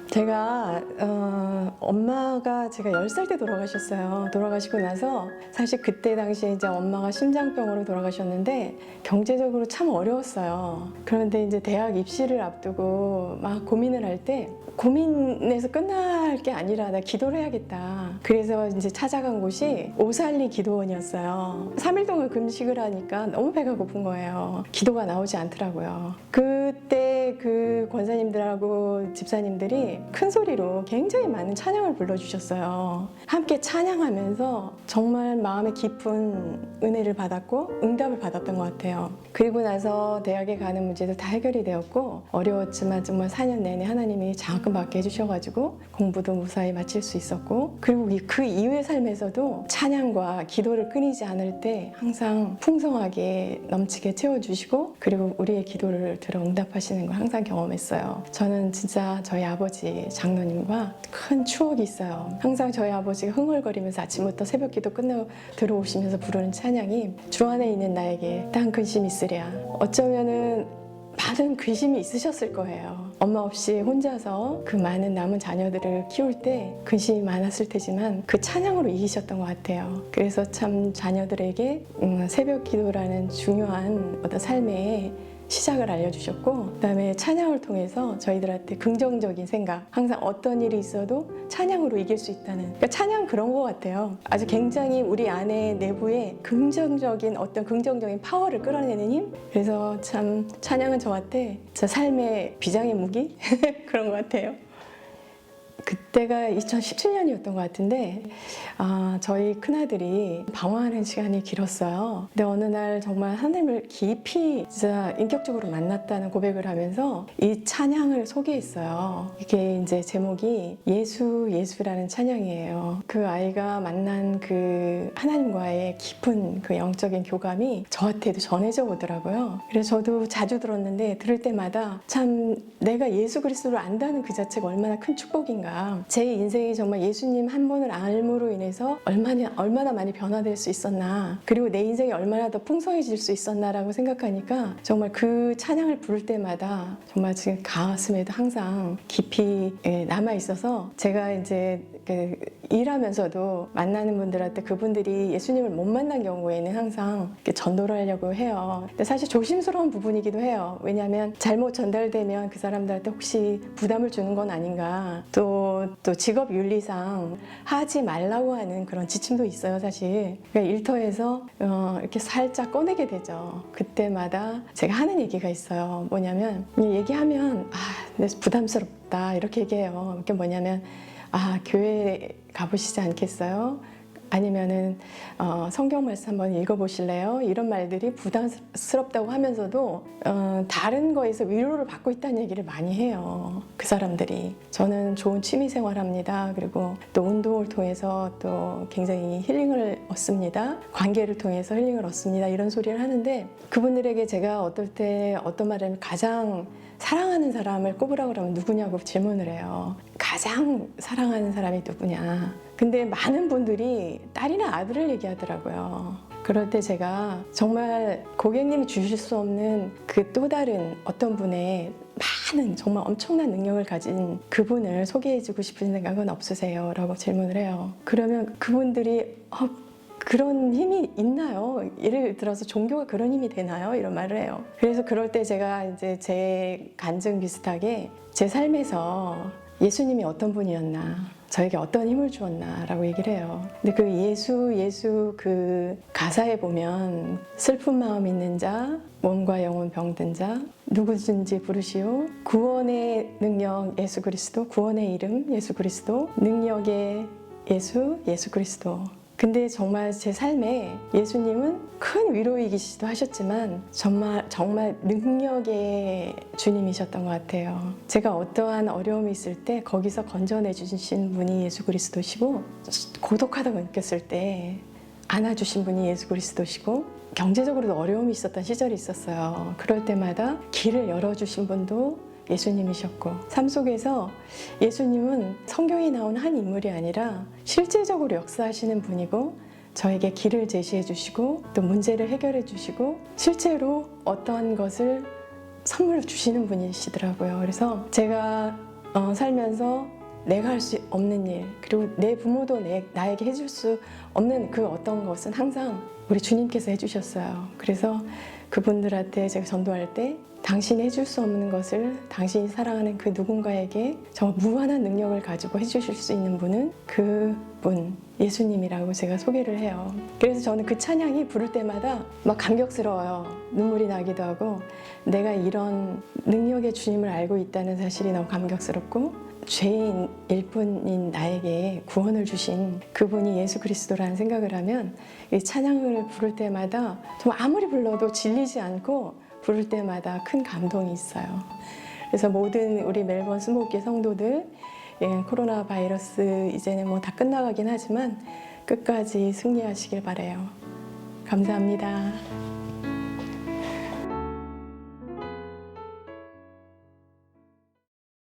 제가 엄마가 제가 10살 때 돌아가셨어요. 돌아가시고 나서 사실 그때 당시에 이제 엄마가 심장병으로 돌아가셨는데 경제적으로 참 어려웠어요. 그런데 이제 대학 입시를 앞두고 막 고민을 할 때 고민에서 끝날 게 아니라 나 기도를 해야겠다. 그래서 이제 찾아간 곳이 오살리 기도원이었어요. 3일 동안 금식을 하니까 너무 배가 고픈 거예요. 기도가 나오지 않더라고요. 그때 그 권사님들하고 집사님들이 큰 소리로 굉장히 많은 찬양을 불러주셨어요. 함께 찬양하면서 정말 마음에 깊은 은혜를 받았고 응답을 받았던 것 같아요. 그리고 나서 대학에 가는 문제도 다 해결이 되었고 어려웠지만 정말 4년 내내 하나님이 장학금 받게 해주셔가지고 공부도 무사히 마칠 수 있었고, 그리고 그 이후의 삶에서도 찬양과 기도를 끊이지 않을 때 항상 풍성하게 넘치게 채워주시고 그리고 우리의 기도를 들어 응답하시는 걸 항상 경험했어요. 저는 진짜 저희 아버지 장로님과 큰 추억이 있어요. 항상 저희 아버지가 흥얼거리면서 아침부터 새벽 기도 끝나고 들어오시면서 부르는 찬양이 주 안에 있는 나에게 딴 근심이 있으랴. 어쩌면은 많은 근심이 있으셨을 거예요. 엄마 없이 혼자서 그 많은 남은 자녀들을 키울 때 근심이 많았을 테지만 그 찬양으로 이기셨던 것 같아요. 그래서 참 자녀들에게 새벽 기도라는 중요한 어떤 삶의 시작을 알려주셨고, 그다음에 찬양을 통해서 저희들한테 긍정적인 생각, 항상 어떤 일이 있어도 찬양으로 이길 수 있다는, 그러니까 찬양 그런 것 같아요. 아주 굉장히 우리 안에 내부에 긍정적인 어떤 긍정적인 파워를 끌어내는 힘. 그래서 참 찬양은 저한테 저 삶의 비장의 무기 그런 것 같아요. 그때가 2017년이었던 것 같은데 저희 큰아들이 방황하는 시간이 길었어요. 근데 어느 날 정말 하나님을 깊이 진짜 인격적으로 만났다는 고백을 하면서 이 찬양을 소개했어요. 이게 이제 제목이 예수라는 찬양이에요. 그 아이가 만난 그 하나님과의 깊은 그 영적인 교감이 저한테도 전해져 오더라고요. 그래서 저도 자주 들었는데 들을 때마다 참 내가 예수 그리스도를 안다는 그 자체가 얼마나 큰 축복인가. 제 인생이 정말 예수님 한 분을 알므로 인해서 얼마나 많이 변화될 수 있었나, 그리고 내 인생이 얼마나 더 풍성해질 수 있었나라고 생각하니까 정말 그 찬양을 부를 때마다 정말 지금 가슴에도 항상 깊이 남아 있어서, 제가 이제 일하면서도 만나는 분들한테 그분들이 예수님을 못 만난 경우에는 항상 전도를 하려고 해요. 근데 사실 조심스러운 부분이기도 해요. 왜냐하면 잘못 전달되면 그 사람들한테 혹시 부담을 주는 건 아닌가, 또 직업 윤리상 하지 말라고 하는 그런 지침도 있어요, 사실. 그러니까 일터에서 이렇게 살짝 꺼내게 되죠. 그때마다 제가 하는 얘기가 있어요. 뭐냐면 얘기하면 부담스럽다 이렇게 얘기해요. 그게 뭐냐면 교회 가보시지 않겠어요? 아니면은 성경 말씀 한번 읽어보실래요? 이런 말들이 부담스럽다고 하면서도 다른 거에서 위로를 받고 있다는 얘기를 많이 해요, 그 사람들이. 저는 좋은 취미 생활합니다. 그리고 또 운동을 통해서 또 굉장히 힐링을 얻습니다. 관계를 통해서 힐링을 얻습니다. 이런 소리를 하는데, 그분들에게 제가 어떨 때 어떤 말을 하면 가장 사랑하는 사람을 꼽으라 그러면 누구냐고 질문을 해요. 가장 사랑하는 사람이 누구냐. 근데 많은 분들이 딸이나 아들을 얘기하더라고요. 그럴 때 제가 정말 고객님이 주실 수 없는 그 또 다른 어떤 분의 많은 정말 엄청난 능력을 가진 그분을 소개해주고 싶은 생각은 없으세요? 라고 질문을 해요. 그러면 그분들이 그런 힘이 있나요? 예를 들어서 종교가 그런 힘이 되나요? 이런 말을 해요. 그래서 그럴 때 제가 이제 제 간증 비슷하게 제 삶에서 예수님이 어떤 분이었나, 저에게 어떤 힘을 주었나 라고 얘기를 해요. 근데 그 예수 그 가사에 보면 슬픈 마음 있는 자, 몸과 영혼 병든 자, 누구든지 부르시오. 구원의 능력 예수 그리스도, 구원의 이름 예수 그리스도, 능력의 예수 그리스도. 근데 정말 제 삶에 예수님은 큰 위로이기시도 하셨지만 정말 능력의 주님이셨던 것 같아요. 제가 어떠한 어려움이 있을 때 거기서 건져내 주신 분이 예수 그리스도시고, 고독하다고 느꼈을 때 안아주신 분이 예수 그리스도시고, 경제적으로도 어려움이 있었던 시절이 있었어요. 그럴 때마다 길을 열어주신 분도 예수님이셨고, 삶 속에서 예수님은 성경에 나온 한 인물이 아니라 실제적으로 역사하시는 분이고, 저에게 길을 제시해 주시고 또 문제를 해결해 주시고 실제로 어떠한 것을 선물로 주시는 분이시더라고요. 그래서 제가 살면서 내가 할 수 없는 일, 그리고 내 부모도 나에게 해줄 수 없는 그 어떤 것은 항상 우리 주님께서 해주셨어요. 그래서 그분들한테 제가 전도할 때 당신이 해줄 수 없는 것을 당신이 사랑하는 그 누군가에게 정말 무한한 능력을 가지고 해주실 수 있는 분은 그분 예수님이라고 제가 소개를 해요. 그래서 저는 그 찬양이 부를 때마다 막 감격스러워요. 눈물이 나기도 하고 내가 이런 능력의 주님을 알고 있다는 사실이 너무 감격스럽고 죄인일 뿐인 나에게 구원을 주신 그분이 예수 그리스도라는 생각을 하면 이 찬양을 부를 때마다 정말 아무리 불러도 질리지 않고 부를 때마다 큰 감동이 있어요. 그래서 모든 우리 멜번 수목교 성도들, 코로나 바이러스 이제는 뭐 다 끝나가긴 하지만 끝까지 승리하시길 바라요. 감사합니다.